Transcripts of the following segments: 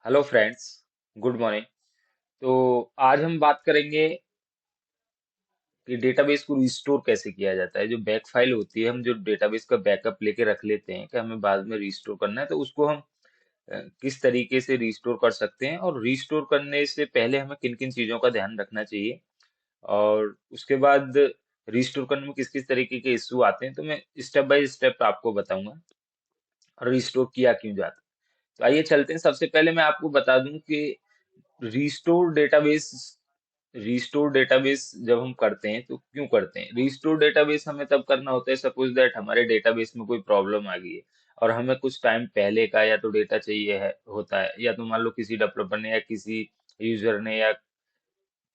Hello friends, good morning. तो आज हम बात करेंगे कि डेटाबेस को रिस्टोर कैसे किया जाता है। जो बैक फाइल होती है, हम जो डेटाबेस का बैकअप लेके रख लेते हैं कि हमें बाद में रिस्टोर करना है, तो उसको हम किस तरीके से रिस्टोर कर सकते हैं और रिस्टोर करने से पहले हमें किन किन चीज़ों का ध्यान रखना चाहिए, और उसके बाद रिस्टोर करने में किस किस तरीके के इश्यू आते हैं, तो मैं स्टेप बाय स्टेप आपको बताऊंगा और रिस्टोर किया क्यों जाता है। तो आइए चलते हैं। सबसे पहले मैं आपको बता दूं कि रिस्टोर डेटाबेस रिस्टोर डेटाबेस जब हम करते हैं तो क्यों करते हैं। रिस्टोर डेटाबेस हमें तब करना होता है, सपोज दैट हमारे डेटाबेस में कोई प्रॉब्लम आ गई है और हमें कुछ टाइम पहले का या तो डेटा चाहिए है होता है, या तो मान लो किसी डेवलपर ने या किसी यूजर ने या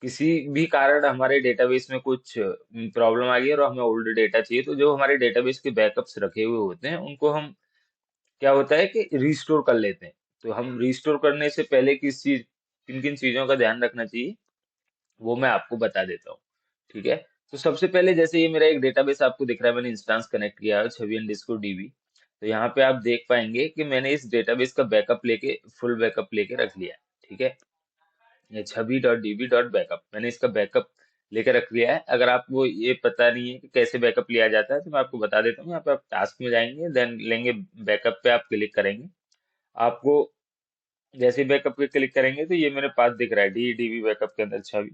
किसी भी कारण हमारे डेटाबेस में कुछ प्रॉब्लम आ गई है और हमें ओल्ड डेटा चाहिए। तो जो हमारे डेटाबेस के बैकअप्स रखे हुए होते हैं उनको हम क्या होता है कि रिस्टोर कर लेते हैं। तो हम रिस्टोर करने से पहले किन किन चीजों का ध्यान रखना चाहिए वो मैं आपको बता देता हूँ। ठीक है। तो सबसे पहले जैसे ये मेरा एक डेटाबेस आपको दिख रहा है, मैंने इंस्टेंस कनेक्ट किया है छवि अंडरस्कोर डीबी। तो यहाँ पे आप देख पाएंगे कि मैंने इस डेटाबेस का बैकअप लेके फुल बैकअप लेके रख लिया है। ठीक है। ये छवि डॉट डीबी डॉट बैकअप, मैंने इसका बैकअप लेकर रख लिया है। अगर आपको ये पता नहीं है कि कैसे बैकअप लिया जाता है तो मैं आपको बता देता हूँ। यहाँ पे आप टास्क में जाएंगे, देन लेंगे बैकअप पे आप क्लिक करेंगे। आपको जैसे बैकअप पे क्लिक करेंगे तो ये मेरे पास दिख रहा है डी डीबी बैकअप के अंदर छवि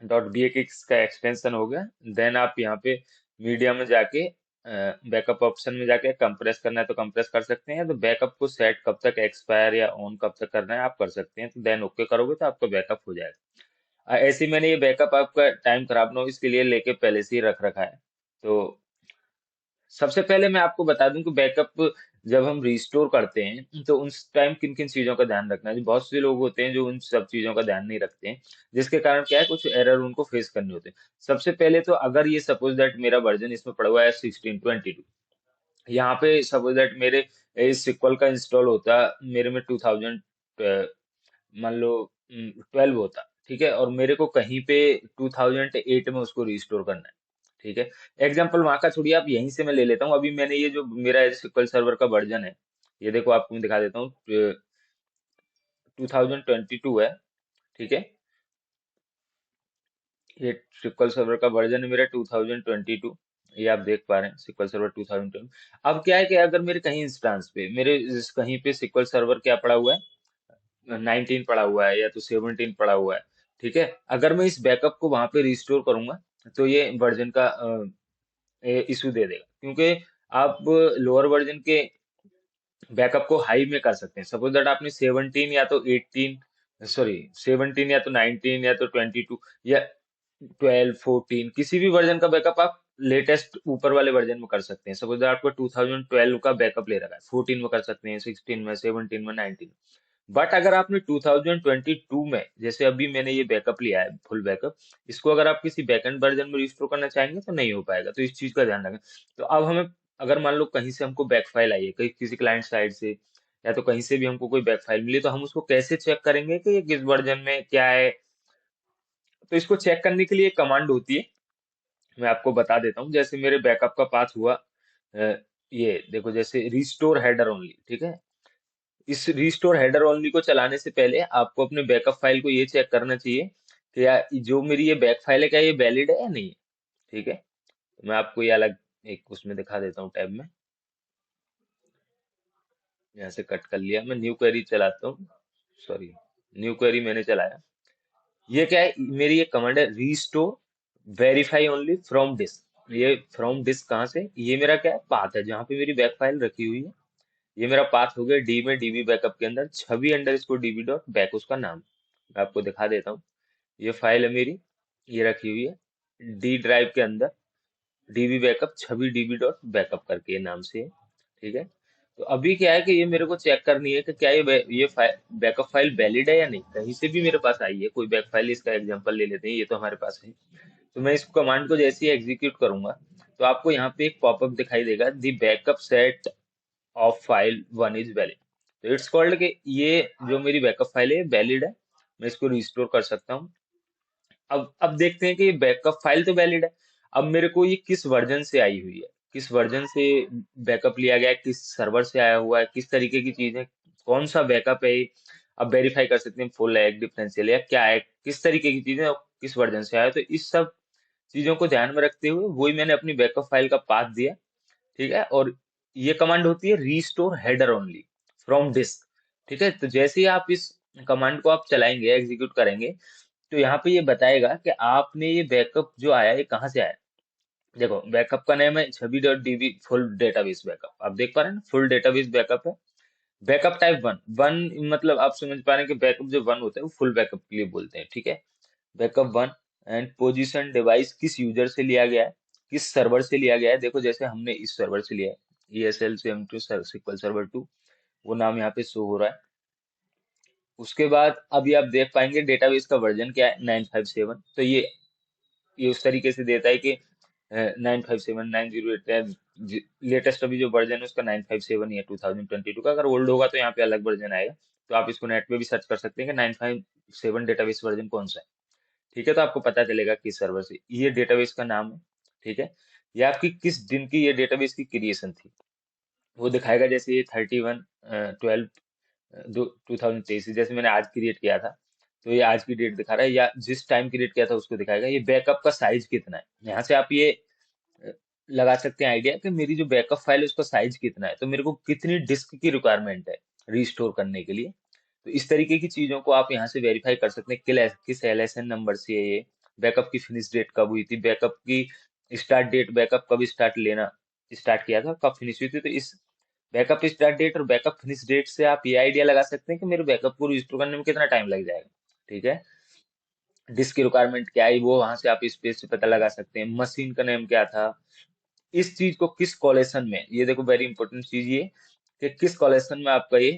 डॉट बी का एक्सटेंशन हो गया। देन आप यहाँ पे मीडिया में जाके बैकअप ऑप्शन में जाके कंप्रेस करना है तो कंप्रेस कर सकते हैं। तो बैकअप को सेट कब तक एक्सपायर या ऑन कब तक करना है आप कर सकते हैं। तो देन ओके करोगे तो आपका बैकअप हो जाएगा। ऐसे ही मैंने ये बैकअप आपका टाइम खराब ना हो इसके लिए लेके पहले से ही रख रखा है। तो सबसे पहले मैं आपको बता दूं कि बैकअप जब हम रिस्टोर करते हैं तो उस टाइम किन किन चीजों का ध्यान रखना है। बहुत से लोग होते हैं जो उन सब चीजों का ध्यान नहीं रखते हैं, जिसके कारण क्या है कुछ एरर उनको फेस करने होते हैं। सबसे पहले तो अगर ये सपोज दैट मेरा वर्जन इसमें पड़ा हुआ है 1622, यहाँ पे सपोज दैट मेरे इस सिक्वल का इंस्टॉल होता मेरे में 2000 मान लो 12 होता। ठीक है। और मेरे को कहीं पे 2008 में उसको रिस्टोर करना है। ठीक है। एग्जाम्पल वहां का छोड़िए, आप यहीं से मैं ले लेता हूँ। अभी मैंने ये जो मेरा एसक्यूएल सर्वर का वर्जन है, ये देखो आपको मैं दिखा देता हूँ। 2022 है। ठीक है। ये SQL सर्वर का वर्जन है मेरा 2022। ये आप देख पा रहे हैं SQL सर्वर 2022। अब क्या है कि अगर मेरे कहीं इंस्टांस पे मेरे कहीं पे SQL सर्वर क्या पड़ा हुआ है, 19 पड़ा हुआ है या तो 17 पड़ा हुआ है। ठीक है। अगर मैं इस बैकअप को वहां पे रिस्टोर करूंगा तो ये वर्जन का इशू दे देगा, क्योंकि आप लोअर वर्जन के बैकअप को हाई में कर सकते हैं। सपोज दैट आपने 17 या तो 18, सॉरी 17 या तो 19 या तो 22 या 12 14 किसी भी वर्जन का बैकअप आप लेटेस्ट ऊपर वाले वर्जन में कर सकते हैं। सपोज दैट आपको 2012 का बैकअप ले रखा है, 14 में कर सकते हैं, 16 में, 17 में, 19। बट अगर आपने 2022 में, जैसे अभी मैंने ये बैकअप लिया है फुल बैकअप, इसको अगर आप किसी बैकएंड वर्जन में रिस्टोर करना चाहेंगे तो नहीं हो पाएगा। तो इस चीज का ध्यान रखें। तो अब हमें अगर मान लो कहीं से हमको बैक फाइल आई है, कहीं किसी क्लाइंट साइड से या तो कहीं से भी हमको कोई बैक फाइल मिली, तो हम उसको कैसे चेक करेंगे कि ये किस वर्जन में क्या है। तो इसको चेक करने के लिए एक कमांड होती है, मैं आपको बता देता हूँ। जैसे मेरे बैकअप का पाथ हुआ ये देखो, जैसे रिस्टोर हेडर ओनली। ठीक है। इस रिस्टोर हेडर ओनली को चलाने से पहले आपको अपने बैकअप फाइल को ये चेक करना चाहिए कि यार जो मेरी ये बैक फाइल है क्या ये वैलिड है या नहीं है। ठीक है। तो मैं आपको ये अलग एक उसमें दिखा देता हूँ टैब में। यहाँ से कट कर लिया, मैं न्यू क्वेरी चलाता हूँ। सॉरी, न्यू क्वेरी मैंने चलाया। ये क्या है, मेरी ये कमांड है restore verify only from disk. ये फ्रॉम डिस्क कहाँ से, ये मेरा क्या है पाथ है जहाँ पे मेरी बैक फाइल रखी हुई है। ये मेरा पाथ हो गया डी में, डीबी बैकअप के अंदर छवि अंडर इसको डीबी डॉट बैक उसका नाम। मैं आपको दिखा देता हूँ। ये फाइल है मेरी, ये रखी हुई है डी ड्राइव के अंदर, डीबी बैकअप छवि डीबी डॉट बैकअप करके ये नाम से है। ठीक है। तो अभी क्या है कि ये मेरे को चेक करनी है कि क्या ये बैकअप फाइल वैलिड है या नहीं। कहीं से भी मेरे पास आई है कोई बैक फाइल, इसका एग्जांपल ले लेते हैं, ये तो हमारे पास है। तो मैं इस कमांड को जैसे ही एग्जीक्यूट करूंगा तो आपको यहाँ पे एक पॉपअप दिखाई देगा, the backup set of file one is valid. तो इट्स कॉल्ड कि ये जो मेरी बैकअप फाइल है वैलिड है, मैं इसको रिस्टोर कर सकता हूँ। अब देखते हैं कि ये बैकअप फाइल तो वैलिड है। अब मेरे को ये किस वर्जन से आई हुई है, किस वर्जन से बैकअप लिया गया है, किस सर्वर से आया हुआ है, किस तरीके की चीज है, कौन सा बैकअप है ये। अब वेरीफाई कर सकते हैं फुल है डिफरेंशियल है क्या है, किस तरीके की चीजें और किस वर्जन से आया। तो इस सब चीजों को ध्यान में रखते हुए वही मैंने अपनी बैकअप फाइल का पाथ दिया, ठीक है। और ये कमांड होती है restore header only from disk, ठीक है। तो जैसे ही आप इस कमांड को आप चलाएंगे एग्जीक्यूट करेंगे, तो यहाँ पे ये बताएगा कि आपने ये बैकअप जो आया ये कहाँ से आया। देखो बैकअप का नेम है Chhavi dot DB full database backup, आप देख पा रहे हैं ना, फुल डेटाबेस बैकअप है। बैकअप टाइप वन, वन मतलब आप समझ पा रहे हैं कि बैकअप जो वन होता है वो फुल बैकअप के लिए बोलते हैं, ठीक है। Backup one and position device किस यूजर से लिया गया है, किस सर्वर से लिया गया है। देखो जैसे हमने इस सर्वर से लिया है ESL से M2 SQL सर्वर 2, वो नाम यहाँ पे शो हो रहा है। उसके बाद अभी आप देख पाएंगे डेटाबेस का वर्जन क्या है 957। तो ये उस तरीके से देता है कि 957 908 लेटेस्ट अभी जो वर्जन है उसका 957 ही है 2022 का। अगर ओल्ड होगा तो यहाँ पे अलग वर्जन आएगा। तो आप इसको नेट पे भी सर्च कर सकते हैं कि 957 डेटाबेस वर्जन कौन सा है, ठीक है। तो आपको पता चलेगा किस सर्वर से ये डेटाबेस का नाम है, ठीक है। ये आपकी किस दिन की ये डेटाबेस की क्रिएशन थी वो दिखाएगा। जैसे ये 31/12 2023, जैसे मैंने आज क्रिएट किया था तो ये आज की डेट दिखा रहा है, या जिस टाइम क्रिएट किया था उसको दिखाएगा। ये बैकअप का साइज कितना है, यहाँ से आप ये अ, लगा सकते हैं आइडिया कि मेरी जो बैकअप फाइल है उसका साइज कितना है, तो मेरे को कितनी डिस्क की रिक्वायरमेंट है रीस्टोर करने के लिए। तो इस तरीके की चीजों को आप यहाँ से वेरीफाई कर सकते हैं किस LSN नंबर से है ये, बैकअप की फिनिश डेट कब हुई थी, बैकअप की स्टार्ट डेट, बैकअप कब स्टार्ट लेना स्टार्ट किया था, कब फिनिश हुई थी। तो इस बैकअप स्टार्ट डेट और बैकअप फिनिश डेट से आप ये आइडिया लगा सकते हैं कि मेरे बैकअप को रिस्टोर करने में कितना टाइम लग जाएगा, ठीक है। डिस्क की रिक्वायरमेंट क्या है वो वहां से आप स्पेस से पता लगा सकते हैं। मशीन का नेम क्या था, इस चीज को किस कॉलेक्शन में, ये देखो वेरी इंपॉर्टेंट चीज ये कि किस कॉलेक्शन में आपका ये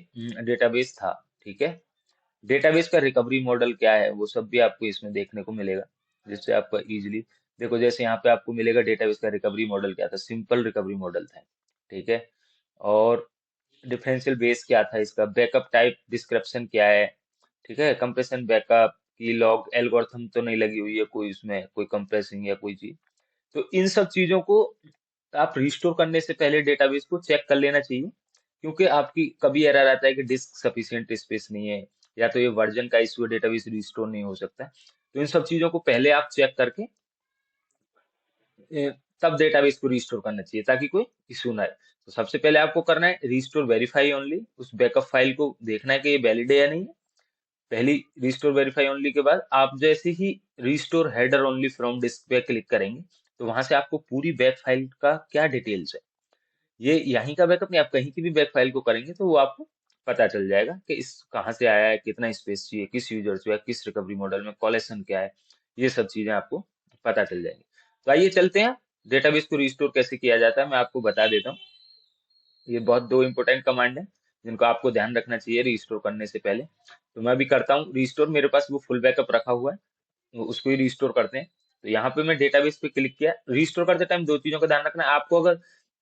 डेटाबेस था, ठीक है। डेटाबेस का रिकवरी मॉडल क्या है वो सब भी आपको इसमें देखने को मिलेगा, जिससे आपका इजीली देखो। जैसे यहाँ पे आपको मिलेगा डेटाबेस का रिकवरी मॉडल क्या था, सिंपल रिकवरी मॉडल था, ठीक है। और डिफरेंशियल बेस क्या था इसका, बैकअप टाइप डिस्क्रिप्शन क्या है, ठीक है। कंप्रेशन बैकअप की लॉग एल्गोरिथम तो नहीं लगी हुई है कोई उसमें, कोई कंप्रेसिंग या कोई चीज। तो इन सब चीजों को आप रिस्टोर करने से पहले डेटाबेस को चेक कर लेना चाहिए, क्योंकि आपकी कभी एरर आता है कि डिस्क सफिशिएंट स्पेस नहीं है, या तो ये वर्जन का इशू है डेटाबेस रिस्टोर नहीं हो सकता। तो इन सब चीजों को पहले आप चेक करके तब डेटाबेस को रिस्टोर करना चाहिए ताकि कोई इशू ना आए। तो सबसे पहले आपको करना है रिस्टोर वेरीफाई ओनली, उस बैकअप फाइल को देखना है कि ये वैलिड है या नहीं है। पहली रिस्टोर वेरीफाई ओनली के बाद आप जैसे ही restore header only from disk पे क्लिक करेंगे, तो वहां से आपको पूरी बैक फाइल का क्या डिटेल्स है, ये यहीं का बैकअप नहीं, आप कहीं की भी बैक फाइल को करेंगे तो वो आपको पता चल जाएगा कि इस कहाँ से आया है, कितना स्पेस चाहिए, किस यूजर से, किस रिकवरी मॉडल में, कॉलेक्शन क्या है, ये सब चीजें आपको पता चल जाएंगी। तो आइए चलते हैं डेटाबेस को रिस्टोर कैसे किया जाता है, मैं आपको बता देता हूँ। ये बहुत दो इंपॉर्टेंट कमांड है जिनको आपको ध्यान रखना चाहिए रिस्टोर करने से पहले। तो मैं भी करता हूँ रिस्टोर, मेरे पास वो फुल बैकअप रखा हुआ है, तो उसको ही रिस्टोर करते हैं। तो यहाँ पे मैं डेटाबेस पे क्लिक किया। रिस्टोर करते टाइम दो चीजों का ध्यान रखना है आपको, अगर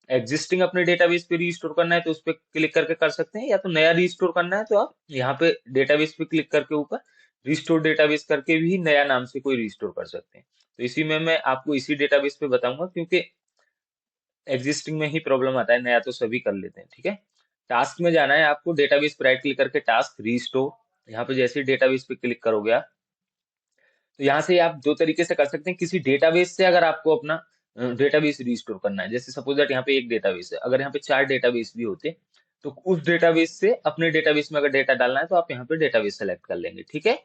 एग्जिस्टिंग अपने डेटाबेस पे रिस्टोर करना है तो उस पर क्लिक करके कर सकते हैं, या तो नया रिस्टोर करना है तो आप यहाँ पे डेटाबेस पे क्लिक करके ऊपर रिस्टोर डेटाबेस करके भी नया नाम से कोई रिस्टोर कर सकते हैं। तो इसी में मैं आपको इसी डेटाबेस पे बताऊंगा, क्योंकि एग्जिस्टिंग में ही प्रॉब्लम आता है, नया तो सभी कर लेते हैं, ठीक है। टास्क में जाना है आपको, डेटाबेस पर राइट क्लिक करके टास्क रीस्टोर, यहाँ पे जैसे डेटाबेस पे क्लिक करोगे आप, तो यहाँ से आप दो तरीके से कर सकते हैं। किसी डेटाबेस से अगर आपको अपना डेटाबेस रिस्टोर करना है, जैसे सपोज दैट यहाँ पे एक डेटाबेस है, अगर यहाँ पे चार डेटाबेस भी होते तो उस डेटाबेस से अपने डेटाबेस में अगर डेटा डालना है तो आप यहाँ पे डेटाबेस सेलेक्ट कर लेंगे, ठीक है।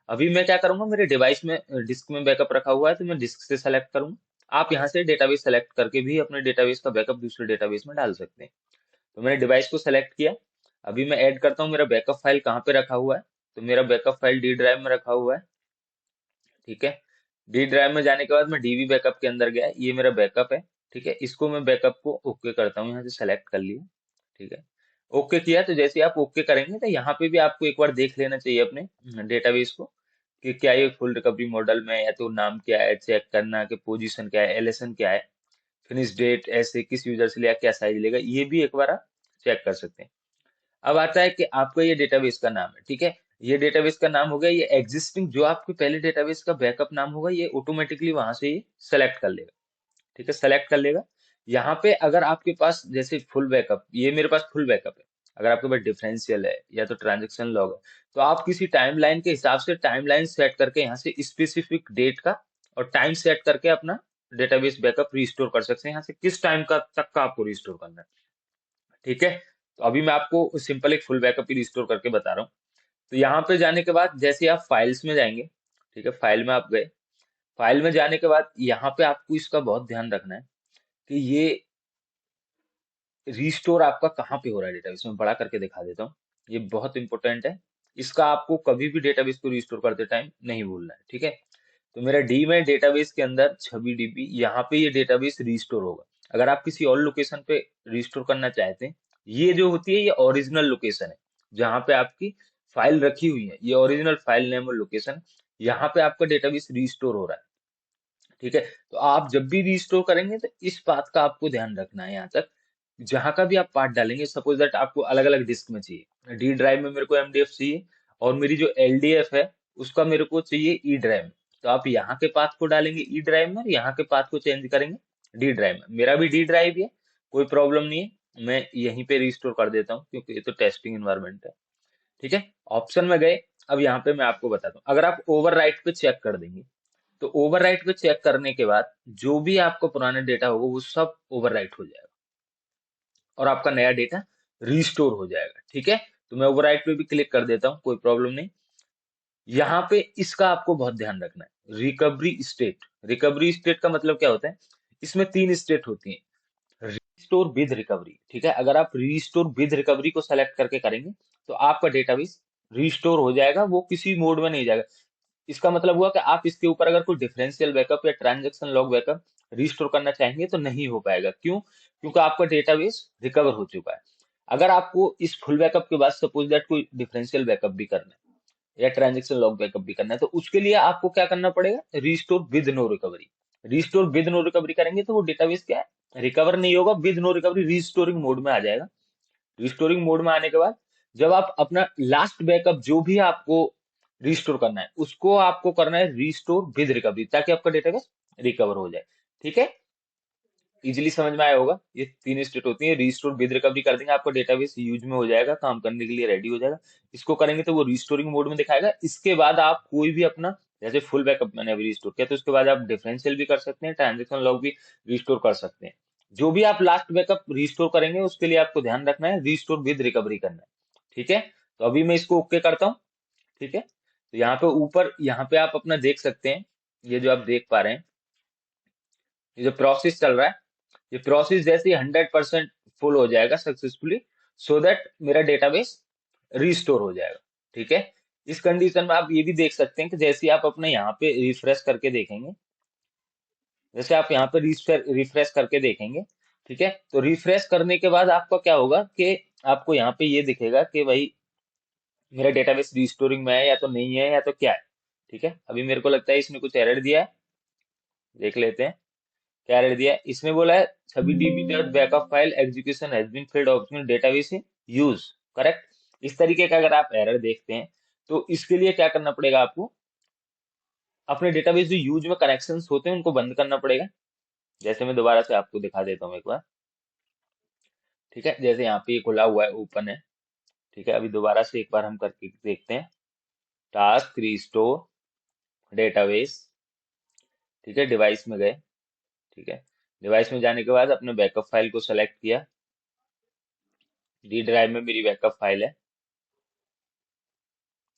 अभी मैं क्या करूंगा, मेरे डिवाइस में डिस्क में बैकअप रखा हुआ है तो मैं डिस्क से सेलेक्ट करूंगा। आप यहाँ से डेटाबेस सेलेक्ट करके भी अपने डेटाबेस का बैकअप दूसरे डेटाबेस में डाल सकते हैं। तो मैंने डिवाइस को सेलेक्ट किया। अभी मैं ऐड करता हूँ मेरा बैकअप फाइल कहाँ पे रखा हुआ है। तो मेरा बैकअप फाइल डी ड्राइव में रखा हुआ है, ठीक है। डी ड्राइव में जाने के बाद मैं डीबी बैकअप के अंदर गया, ये मेरा बैकअप है, ठीक है। इसको मैं बैकअप को ओके करता हूँ, यहाँ से सेलेक्ट कर लिया, ठीक है। ओके किया। तो जैसे आप ओके करेंगे तो यहाँ पे भी आपको एक बार देख लेना चाहिए अपने डेटाबेस को कि क्या ये फुल रिकवरी मॉडल में, या तो नाम क्या है चेक करना, कि पोजीशन क्या है, एलएसएन क्या है, फिनिश डेट, ऐसे किस यूजर से लिया, क्या साइज लेगा, ये भी एक बार आप चेक कर सकते हैं। अब आता है कि आपका ये डेटाबेस का नाम है, ठीक है। ये डेटाबेस का नाम हो गया, ये एग्जिस्टिंग जो आपके पहले डेटाबेस का बैकअप नाम होगा ये ऑटोमेटिकली वहां से ये सेलेक्ट कर लेगा, ठीक है, सेलेक्ट कर लेगा। यहाँ पे अगर आपके पास जैसे फुल बैकअप, ये मेरे पास फुल बैकअप है, अगर आपके पास डिफरेंशियल है या तो ट्रांजेक्शन लॉग है, तो आप किसी टाइमलाइन के हिसाब से टाइमलाइन सेट करके यहाँ से स्पेसिफिक डेट का और टाइम सेट करके अपना डेटाबेस बैकअप रिस्टोर कर सकते हैं। यहाँ से किस टाइम का तक का आपको रिस्टोर करना है, ठीक है। तो अभी मैं आपको सिंपल एक फुल बैकअप ही रिस्टोर करके बता रहा हूँ। तो यहाँ पे जाने के बाद जैसे आप फाइल्स में जाएंगे, ठीक है, फाइल में आप गए। फाइल में जाने के बाद यहाँ पे आपको इसका बहुत ध्यान रखना है कि ये रिस्टोर आपका कहाँ पे हो रहा है डेटाबेस में। बड़ा करके दिखा देता हूँ, ये बहुत इंपॉर्टेंट है। इसका आपको कभी भी डेटाबेस को रिस्टोर करते टाइम नहीं भूलना है, ठीक है। तो मेरा डी में डेटाबेस के अंदर 26 DB, यहाँ पे ये डेटाबेस रिस्टोर होगा। अगर आप किसी और लोकेशन पे रिस्टोर करना चाहते हैं, ये जो होती है ये ओरिजिनल लोकेशन है जहाँ पे आपकी फाइल रखी हुई है, ये ओरिजिनल फाइल नेम और लोकेशन, यहाँ पे आपका डेटाबेस रिस्टोर हो रहा है, ठीक है। तो आप जब भी रिस्टोर करेंगे तो इस बात का आपको ध्यान रखना है। यहाँ तक जहां का भी आप पार्ट डालेंगे, सपोज दैट आपको अलग अलग डिस्क में चाहिए, डी ड्राइव में मेरे को एमडीएफ चाहिए और मेरी जो एलडीएफ है उसका मेरे को चाहिए ई ड्राइव में, तो आप यहाँ के पाथ को डालेंगे ई ड्राइव में और यहाँ के पाथ को चेंज करेंगे डी ड्राइव में। मेरा भी डी ड्राइव ही है, कोई प्रॉब्लम नहीं है, मैं यहीं पे रिस्टोर कर देता हूँ क्योंकि ये तो टेस्टिंग इन्वायरमेंट है, ठीक है। ऑप्शन में गए, अब यहाँ पे मैं आपको बताता हूँ, अगर आप ओवरराइट पे चेक कर देंगे तो ओवरराइट पे चेक करने के बाद जो भी आपको पुराना डेटा होगा वो सब ओवरराइट हो जाएगा और आपका नया डेटा रिस्टोर हो जाएगा, ठीक है। तो मैं ओवरराइट पे भी क्लिक कर देता हूँ, कोई प्रॉब्लम नहीं। यहाँ पे इसका आपको बहुत ध्यान रखना है, रिकवरी स्टेट। रिकवरी स्टेट का मतलब क्या होता है, इसमें 3 स्टेट होती हैं, रिस्टोर विद रिकवरी, ठीक है। अगर आप रिस्टोर विद रिकवरी को सेलेक्ट करके करेंगे तो आपका डेटाबेस रिस्टोर हो जाएगा, वो किसी मोड में नहीं जाएगा। इसका मतलब हुआ कि आप इसके ऊपर अगर कोई डिफरेंशियल बैकअप या ट्रांजैक्शन लॉग बैकअप रिस्टोर करना चाहेंगे तो नहीं हो पाएगा। क्यों? क्योंकि आपका डेटाबेस रिकवर हो चुका है। अगर आपको इस फुल बैकअप के बाद सपोज दैट कोई डिफरेंशियल बैकअप भी करना है या ट्रांजैक्शन लॉग बैकअप भी करना है, तो उसके लिए आपको क्या करना पड़ेगा, restore with no recovery. Restore with no recovery करेंगे तो वो डेटाबेस क्या है, रिकवर नहीं होगा, with no recovery restoring mode में आ जाएगा। रिस्टोरिंग मोड में आने के बाद जब आप अपना लास्ट बैकअप जो भी आपको रिस्टोर करना है उसको आपको करना है रिस्टोर विद रिकवरी, ताकि आपका डेटाबेस रिकवर हो जाए, ठीक है। इजीली समझ में आया होगा, ये 3 स्टेट होती है। रिस्टोर विद रिकवरी कर देंगे, आपका डेटाबेस यूज में हो जाएगा, काम करने के लिए रेडी हो जाएगा। इसको करेंगे तो वो रिस्टोरिंग मोड में दिखाएगा। इसके बाद आप कोई भी अपना, जैसे फुल बैकअप मैंने अभी रिस्टोर किया तो उसके बाद आप डिफरेंशियल भी कर सकते हैं, ट्रांजेक्शन लॉग भी रिस्टोर कर सकते हैं। जो भी आप लास्ट बैकअप रिस्टोर करेंगे उसके लिए आपको ध्यान रखना है रिस्टोर विद रिकवरी करना है, ठीक है। तो अभी मैं इसको ओके करता हूँ, ठीक है। तो यहाँ पे ऊपर, यहाँ पे आप अपना देख सकते हैं, ये जो आप देख पा रहे हैं, ये जो प्रोसेस चल रहा है, ये प्रोसेस जैसे 100% फुल हो जाएगा सक्सेसफुली, सो दैट मेरा डेटाबेस रिस्टोर हो जाएगा, ठीक है। इस कंडीशन में आप ये भी देख सकते हैं कि जैसे आप अपने यहाँ पे रिफ्रेश करके देखेंगे, जैसे आप यहाँ पे रिफ्रेश करके देखेंगे, ठीक है। तो रिफ्रेश करने के बाद आपका क्या होगा कि आपको यहाँ पे ये दिखेगा कि भाई मेरा डेटाबेस रिस्टोरिंग में है या तो नहीं है या तो क्या है, ठीक है। अभी मेरे को लगता है इसने कुछ एरर दिया है, देख लेते हैं क्या एरर दिया है। इसने बोला है 26 DB dot backup file execution has been failed optional database in use, correct. इस तरीके का अगर आप एरर देखते हैं तो इसके लिए क्या करना पड़ेगा, आपको अपने डेटाबेस जो यूज में कनेक्शंस होते हैं उनको बंद करना पड़ेगा। जैसे मैं दोबारा से आपको दिखा देता हूँ एक बार, ठीक है। जैसे यहाँ पे ये खुला हुआ है, ओपन है, ठीक है। अभी दोबारा से एक बार हम करके देखते हैं, टास्क रिस्टोर डेटाबेस, ठीक है। डिवाइस में गए, ठीक है। डिवाइस में जाने के बाद अपने बैकअप फाइल को सेलेक्ट किया, डी ड्राइव में मेरी बैकअप फाइल है,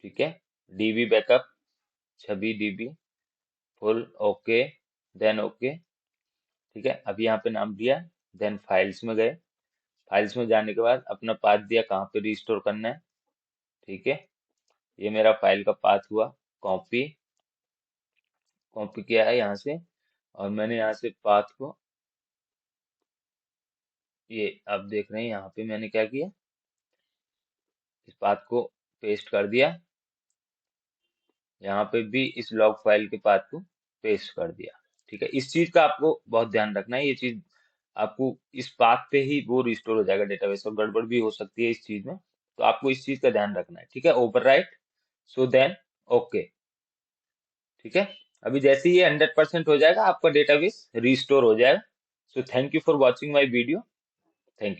ठीक है। DB backup 26 DB full, okay, then okay, ठीक है। अभी यहाँ पे नाम दिया, देन फाइल्स में गए, फाइल्स में जाने के बाद अपना पाथ दिया कहाँ पे रिस्टोर करना है, ठीक है। ये मेरा फाइल का पाथ हुआ, कॉपी, कॉपी किया है यहाँ से, और मैंने यहाँ से पाथ को, ये आप देख रहे हैं यहाँ पे मैंने क्या किया, इस पाथ को पेस्ट कर दिया, यहाँ पे भी इस लॉग फाइल के पाथ को पेस्ट कर दिया, ठीक है। इस चीज का आपको बहुत ध्यान रखना है, ये चीज आपको इस पाथ पे ही वो रिस्टोर हो जाएगा डेटाबेस, और गड़बड़ भी हो सकती है इस चीज में, तो आपको इस चीज का ध्यान रखना है, ठीक है। ओवरराइट, सो देन ओके, ठीक है। अभी जैसे ही ये 100% हो जाएगा आपका डेटाबेस रिस्टोर हो जाएगा। So thank you for watching my video, thank you.